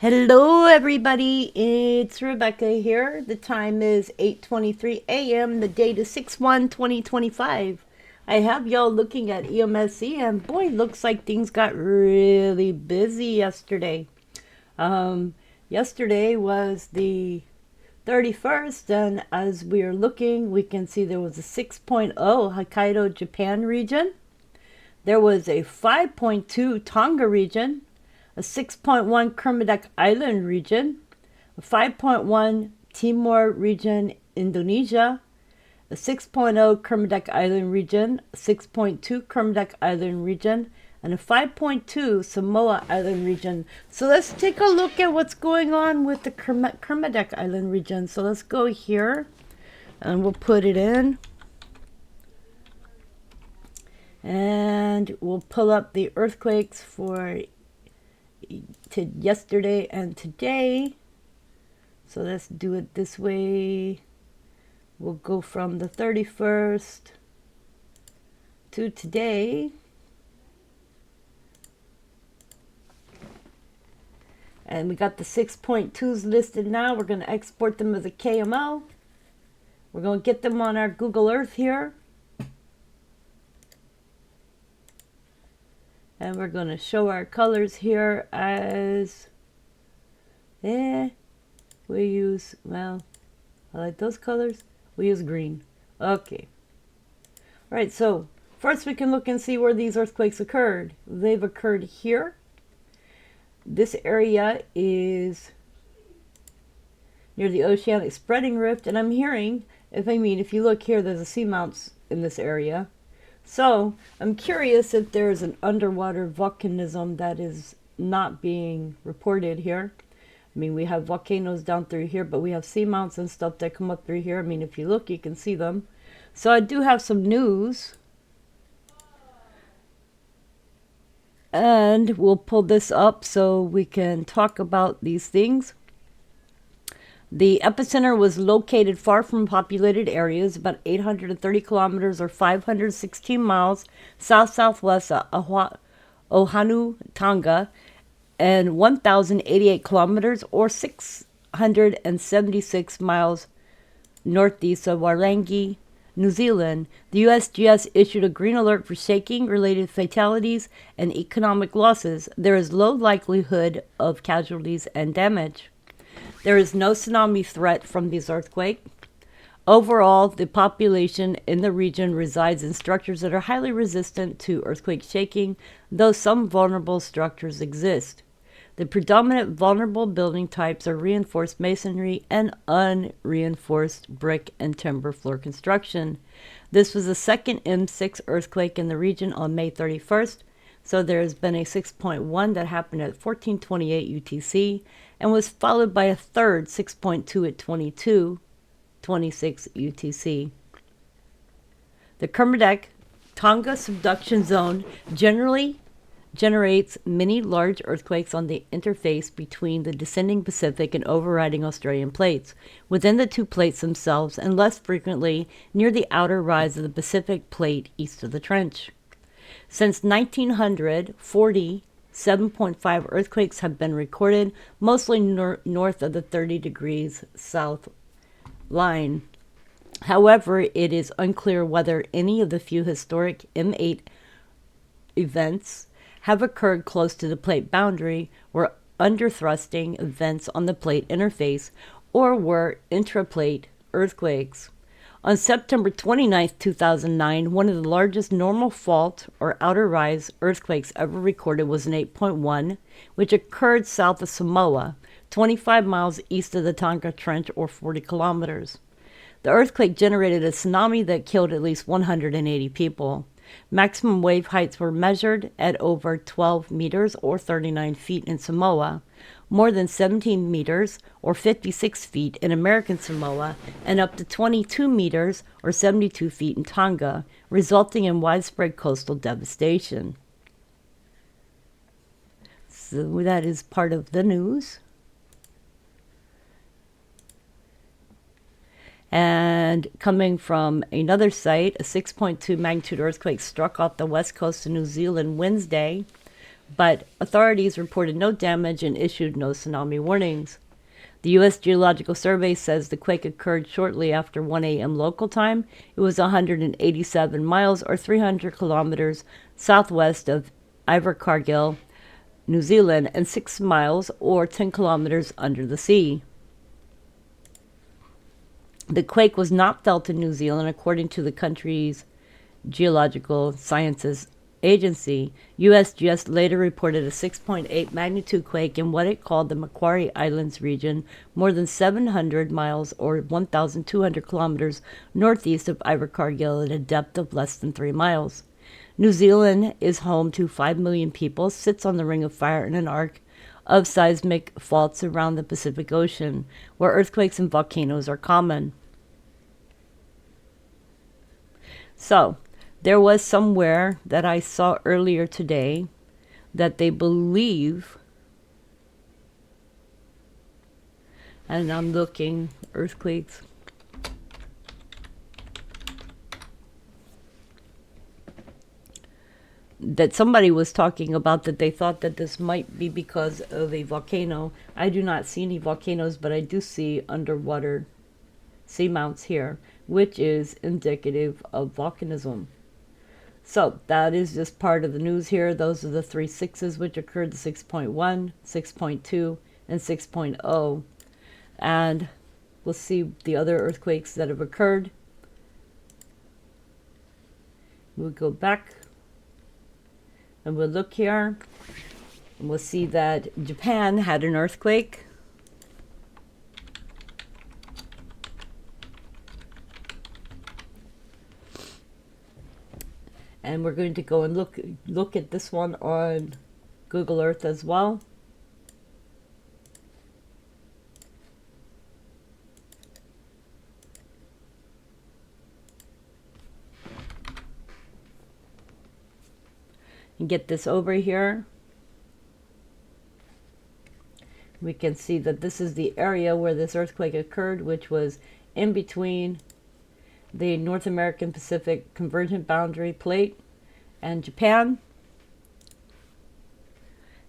Hello, everybody. It's Rebecca here. The time is 8:23 a.m. The date is 6/1/2025. I have y'all looking at EMSC, and boy, looks like things got really busy yesterday. Yesterday was the 31st, and as we are looking, we can see there was a 6.0 Hokkaido, Japan region. There was a 5.2 Tonga region, a 6.1 Kermadec Island region, a 5.1 Timor region, Indonesia, a 6.0 Kermadec Island region, a 6.2 Kermadec Island region, and a 5.2 Samoa Island region. So let's take a look at what's going on with the Kermadec Island region. So let's go here and we'll put it in. And we'll pull up the earthquakes for yesterday and today. So let's do it this way. We'll go from the 31st to today. And we got the 6.2s listed now. We're going to export them as a KML. We're going to get them on our Google Earth here. And we're going to show our colors here as, we use, well, I like those colors. We use green. Okay. All right, so first we can look and see where these earthquakes occurred. They've occurred here. This area is near the oceanic spreading rift, and I'm hearing, if you look here, there's a seamounts in this area. So I'm curious if there's an underwater volcanism that is not being reported here. I mean, we have volcanoes down through here, but we have seamounts and stuff that come up through here. I mean, if you look, you can see them. So I do have some news. And we'll pull this up so we can talk about these things. The epicenter was located far from populated areas, about 830 kilometers or 516 miles south-southwest of Oahu, Tonga, and 1,088 kilometers or 676 miles northeast of Wairangi, New Zealand. The USGS issued a green alert for shaking-related fatalities and economic losses. There is low likelihood of casualties and damage. There is no tsunami threat from these earthquakes. Overall, the population in the region resides in structures that are highly resistant to earthquake shaking, though some vulnerable structures exist. The predominant vulnerable building types are reinforced masonry and unreinforced brick and timber floor construction. This was the second M6 earthquake in the region on May 31st. So there has been a 6.1 that happened at 1428 UTC and was followed by a third 6.2 at 2226 UTC. The Kermadec Tonga subduction zone generally generates many large earthquakes on the interface between the descending Pacific and overriding Australian plates, within the two plates themselves, and less frequently near the outer rise of the Pacific plate east of the trench. Since 1900, 7.5 earthquakes have been recorded, mostly north of the 30 degrees south line. However, it is unclear whether any of the few historic M8 events have occurred close to the plate boundary, were underthrusting events on the plate interface, or were intraplate earthquakes. On September 29, 2009, one of the largest normal fault or outer rise earthquakes ever recorded was an 8.1, which occurred south of Samoa, 25 miles east of the Tonga Trench or 40 kilometers. The earthquake generated a tsunami that killed at least 180 people. Maximum wave heights were measured at over 12 meters or 39 feet in Samoa, more than 17 meters or 56 feet in American Samoa, and up to 22 meters or 72 feet in Tonga, resulting in widespread coastal devastation. So that is part of the news. And coming from another site, a 6.2 magnitude earthquake struck off the west coast of New Zealand Wednesday, but authorities reported no damage and issued no tsunami warnings. The U.S. Geological Survey says the quake occurred shortly after 1 a.m. local time. It was 187 miles or 300 kilometers southwest of Invercargill, New Zealand, and 6 miles or 10 kilometers under the sea. The quake was not felt in New Zealand, according to the country's Geological Sciences Agency. USGS later reported a 6.8 magnitude quake in what it called the Macquarie Islands region, more than 700 miles or 1,200 kilometers northeast of Invercargill at a depth of less than 3 miles. New Zealand is home to 5 million people, sits on the Ring of Fire in an arc of seismic faults around the Pacific Ocean, where earthquakes and volcanoes are common. So, there was somewhere that I saw earlier today that they believe, and I'm looking, earthquakes. That somebody was talking about that they thought that this might be because of a volcano. I do not see any volcanoes, but I do see underwater seamounts here, which is indicative of volcanism. So that is just part of the news here. Those are the 3 6s which occurred, the 6.1, 6.2, and 6.0. And we'll see the other earthquakes that have occurred. We'll go back and we'll look here. And we'll see that Japan had an earthquake. And we're going to go and look at this one on Google Earth as well. And get this over here. We can see that this is the area where this earthquake occurred, which was in between the North American Pacific Convergent Boundary Plate and Japan.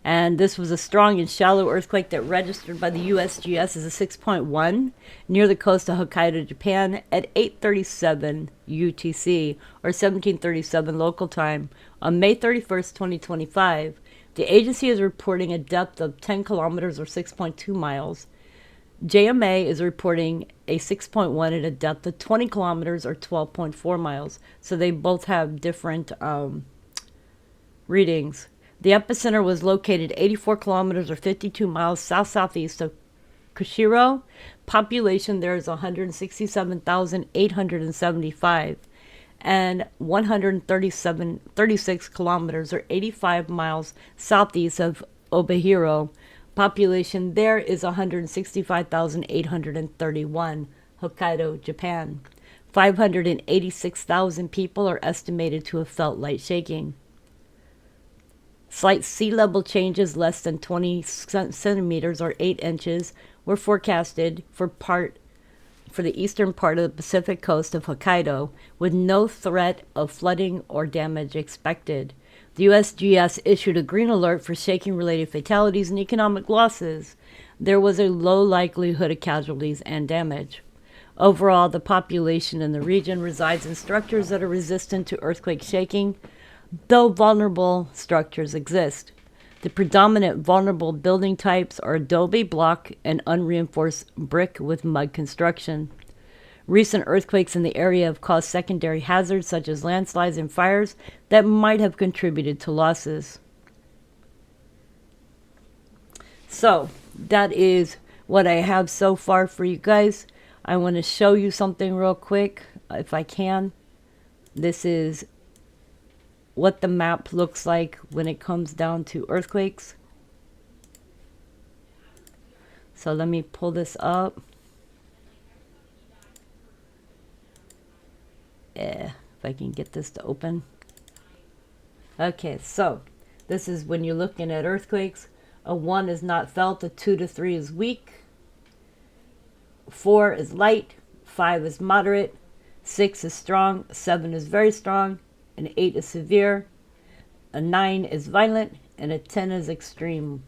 And this was a strong and shallow earthquake that registered by the USGS as a 6.1 near the coast of Hokkaido, Japan at 8:37 UTC or 17:37 local time on May 31st, 2025. The agency is reporting a depth of 10 kilometers or 6.2 miles. JMA is reporting a 6.1 at a depth of 20 kilometers or 12.4 miles. So they both have different readings. The epicenter was located 84 kilometers or 52 miles south-southeast of Kushiro. Population there is 167,875. And 136 kilometers or 85 miles southeast of Obihiro. Population there is 165,831, Hokkaido, Japan. 586,000 people are estimated to have felt light shaking. Slight sea level changes less than 20 centimeters or 8 inches were forecasted for the eastern part of the Pacific coast of Hokkaido, with no threat of flooding or damage expected. The USGS issued a green alert for shaking-related fatalities and economic losses. There was a low likelihood of casualties and damage. Overall, the population in the region resides in structures that are resistant to earthquake shaking, though vulnerable structures exist. The predominant vulnerable building types are adobe block and unreinforced brick with mud construction. Recent earthquakes in the area have caused secondary hazards such as landslides and fires that might have contributed to losses. So, that is what I have so far for you guys. I want to show you something real quick, if I can. This is what the map looks like when it comes down to earthquakes. So let me pull this up. If I can get this to open. Okay, so this is when you're looking at earthquakes. A 1 is not felt, a 2 to 3 is weak, 4 is light, 5 is moderate, 6 is strong, 7 is very strong, and 8 is severe, a 9 is violent, and a 10 is extreme.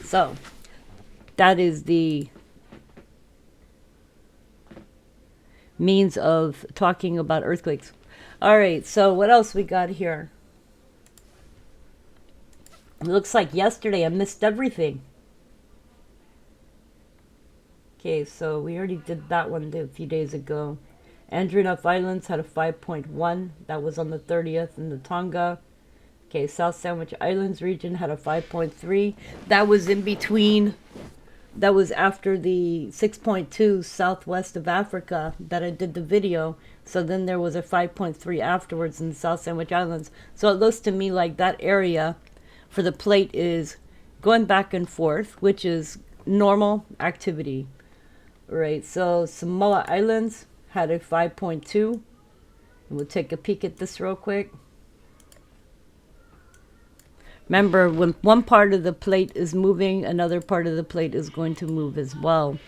So that is the means of talking about earthquakes. All right, so what else we got here? It looks like yesterday I missed everything. Okay, so we already did that one a few days ago. Andrew Islands had a 5.1. That was on the 30th in the Tonga. Okay, South Sandwich Islands region had a 5.3. That was in between. That was after the 6.2 southwest of Africa that I did the video. So then there was a 5.3 afterwards in the South Sandwich Islands. So it looks to me like that area for the plate is going back and forth, which is normal activity. Right, so Samoa Islands had a 5.2. We'll take a peek at this real quick. Remember, when one part of the plate is moving, another part of the plate is going to move as well.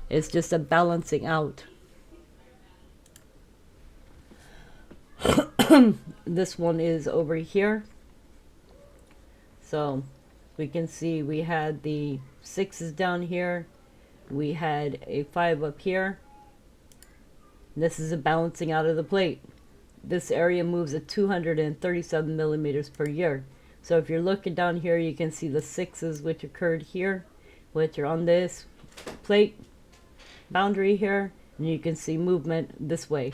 It's just a balancing out. This one is over here. So we can see we had the 6s down here. We had a 5 up here. This is a balancing out of the plate. This area moves at 237 millimeters per year. So if you're looking down here, you can see the 6s which occurred here, which are on this plate boundary here, and you can see movement this way.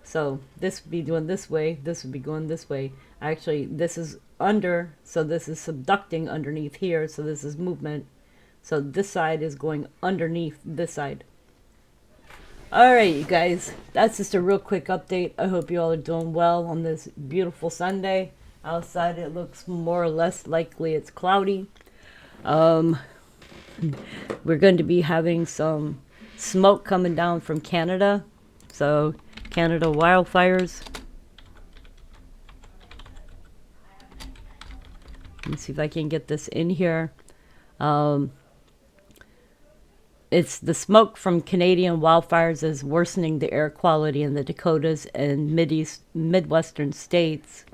So this would be going this way, this would be going this way. Actually, this is under, so this is subducting underneath here, so this is movement. So this side is going underneath this side. Alright, you guys, that's just a real quick update. I hope you all are doing well on this beautiful Sunday. Outside it looks more or less likely it's cloudy. We're going to be having some smoke coming down from Canada. So Canada wildfires. Let me see if I can get this in here. It's the smoke from Canadian wildfires is worsening the air quality in the Dakotas and Midwestern states.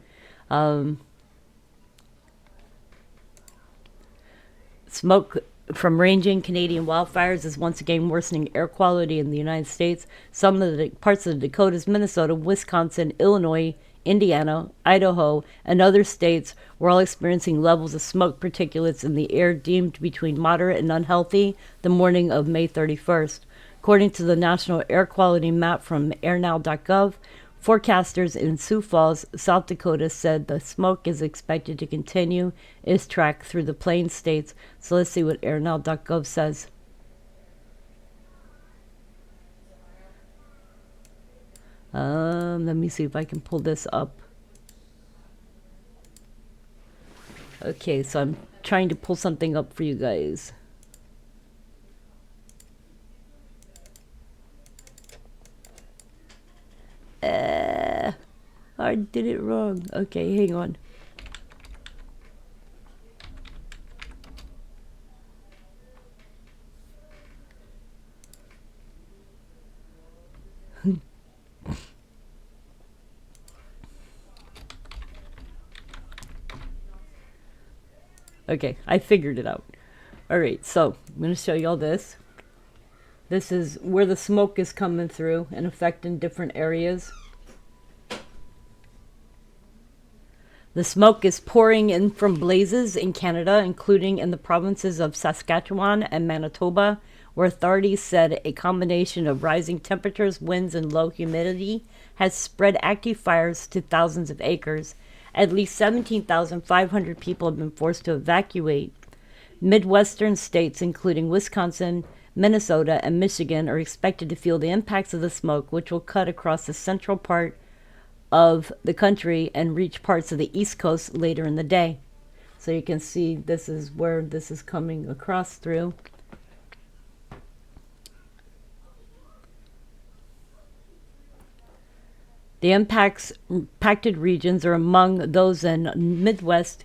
Smoke from raging Canadian wildfires is once again worsening air quality in the United States. Some of the parts of the Dakotas, Minnesota, Wisconsin, Illinois, Indiana, Idaho, and other states were all experiencing levels of smoke particulates in the air deemed between moderate and unhealthy the morning of May 31st. According to the National Air Quality Map from airnow.gov, forecasters in Sioux Falls, South Dakota said the smoke is expected to continue its track through the Plain States. So let's see what airnow.gov says. Let me see if I can pull this up. Okay, so I'm trying to pull something up for you guys. I did it wrong. Okay, hang on. Okay, I figured it out. Alright, so I'm going to show you all this. This is where the smoke is coming through and affecting different areas. The smoke is pouring in from blazes in Canada, including in the provinces of Saskatchewan and Manitoba, where authorities said a combination of rising temperatures, winds, and low humidity has spread active fires to thousands of acres. At least 17,500 people have been forced to evacuate. Midwestern states, including Wisconsin, Minnesota, and Michigan, are expected to feel the impacts of the smoke, which will cut across the central part of the country and reach parts of the East Coast later in the day. So you can see this is where this is coming across through. The impacted regions are among those in Midwest,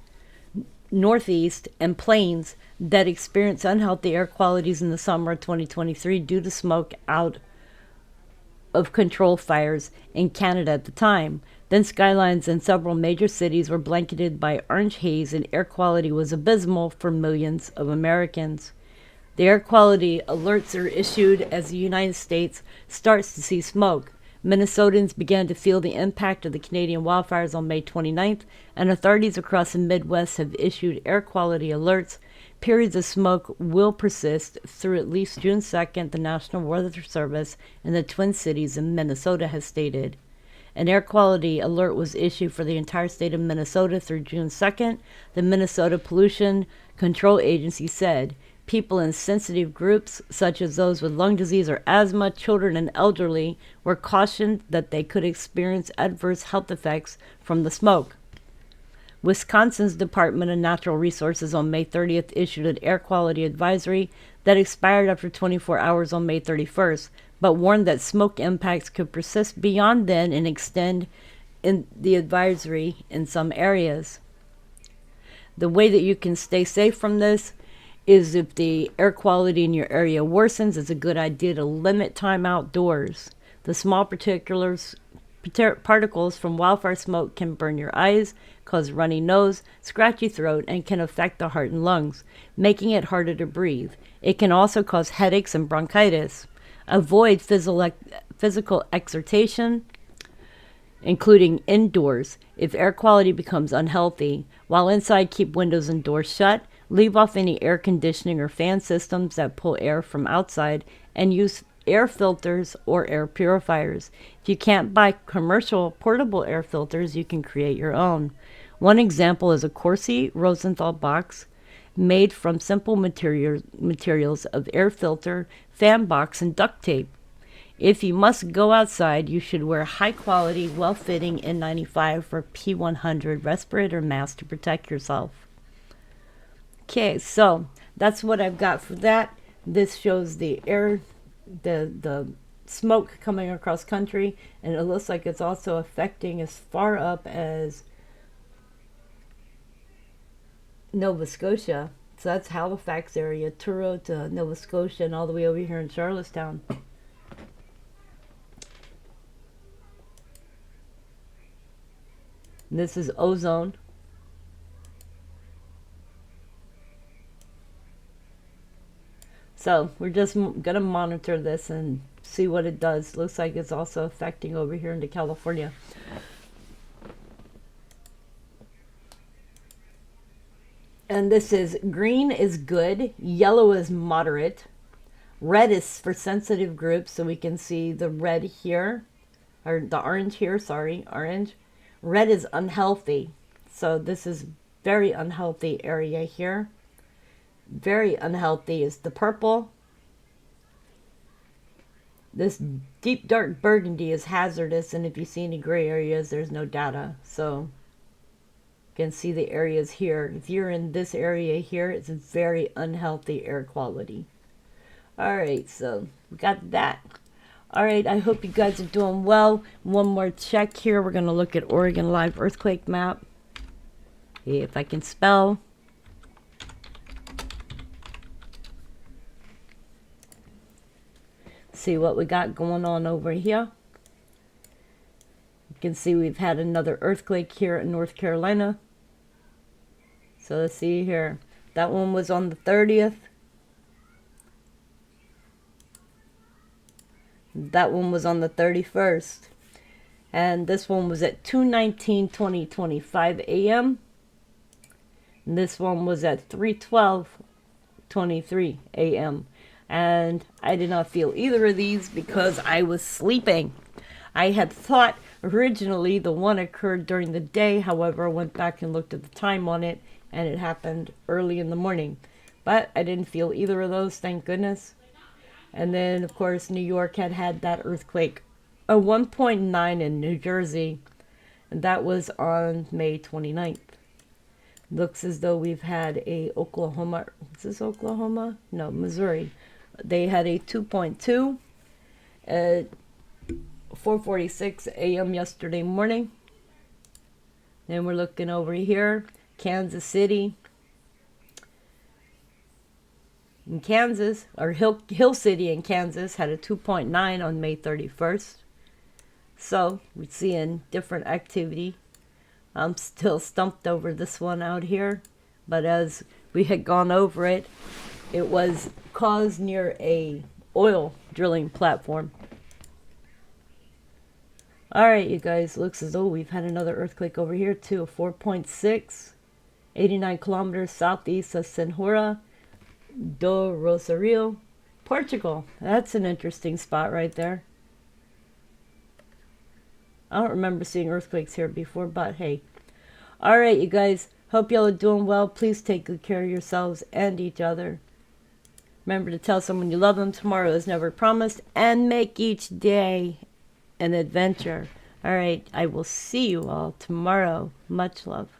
Northeast, and Plains that experience unhealthy air qualities in the summer of 2023 due to smoke out of control fires in Canada at the time. Then skylines in several major cities were blanketed by orange haze, and air quality was abysmal for millions of Americans. The air quality alerts are issued as the United States starts to see smoke. Minnesotans began to feel the impact of the Canadian wildfires on May 29th, and authorities across the Midwest have issued air quality alerts. Periods of smoke will persist through at least June 2nd, the National Weather Service in the Twin Cities in Minnesota has stated. An air quality alert was issued for the entire state of Minnesota through June 2nd. The Minnesota Pollution Control Agency said people in sensitive groups, such as those with lung disease or asthma, children, and elderly, were cautioned that they could experience adverse health effects from the smoke. Wisconsin's Department of Natural Resources on May 30th issued an air quality advisory that expired after 24 hours on May 31st, but warned that smoke impacts could persist beyond then and extend in the advisory in some areas. The way that you can stay safe from this is if the air quality in your area worsens, it's a good idea to limit time outdoors. The small particles from wildfire smoke can burn your eyes, cause runny nose, scratchy throat, and can affect the heart and lungs, making it harder to breathe. It can also cause headaches and bronchitis. Avoid physical exertion, including indoors, if air quality becomes unhealthy. While inside, keep windows and doors shut. Leave off any air conditioning or fan systems that pull air from outside, and use air filters or air purifiers. If you can't buy commercial portable air filters, you can create your own. One example is a Corsi Rosenthal box made from simple materials of air filter, fan box, and duct tape. If you must go outside, you should wear high-quality, well-fitting N95 or P100 respirator mask to protect yourself. Okay, so that's what I've got for that. This shows the air, the smoke coming across country, and it looks like it's also affecting as far up as Nova Scotia. So that's Halifax area, Truro to Nova Scotia, and all the way over here in Charlottetown. And this is ozone. So we're just going to monitor this and see what it does. Looks like it's also affecting over here into California. And this is green is good, yellow is moderate, red is for sensitive groups, so we can see the red here, or the orange here, sorry, orange. Red is unhealthy, so this is very unhealthy area here. Very unhealthy is the purple. This deep dark burgundy is hazardous, and if you see any gray areas, there's no data. So you can see the areas here. If you're in this area here, it's a very unhealthy air quality. All right, so we got that. All right, I hope you guys are doing well. One more check here. We're going to look at Oregon live earthquake map. See if I can spell. See what we got going on over here. You can see we've had another earthquake here in North Carolina. So let's see here. That one was on the 30th. That one was on the 31st. And this one was at 2:19:20:25 a.m. And this one was at 3:12:23 a.m. And I did not feel either of these because I was sleeping. I had thought originally the one occurred during the day. However, I went back and looked at the time on it, and it happened early in the morning. But I didn't feel either of those, thank goodness. And then, of course, New York had that earthquake, a 1.9 in New Jersey, and that was on May 29th. Looks as though we've had a Oklahoma, is this Oklahoma? No, Missouri. They had a 2.2 at 4:46 a.m. yesterday morning. Then we're looking over here, Kansas City. In Kansas, or Hill City in Kansas had a 2.9 on May 31st. So we're seeing different activity. I'm still stumped over this one out here, but as we had gone over it, it was caused near a oil drilling platform. All right, you guys, looks as though we've had another earthquake over here too. 4.6, 89 kilometers southeast of Senhora do Rosario, Portugal. That's an interesting spot right there. I don't remember seeing earthquakes here before, but hey. All right, you guys, hope y'all are doing well. Please take good care of yourselves and each other. Remember to tell someone you love them. Tomorrow is never promised, and make each day an adventure. All right, I will see you all tomorrow. Much love.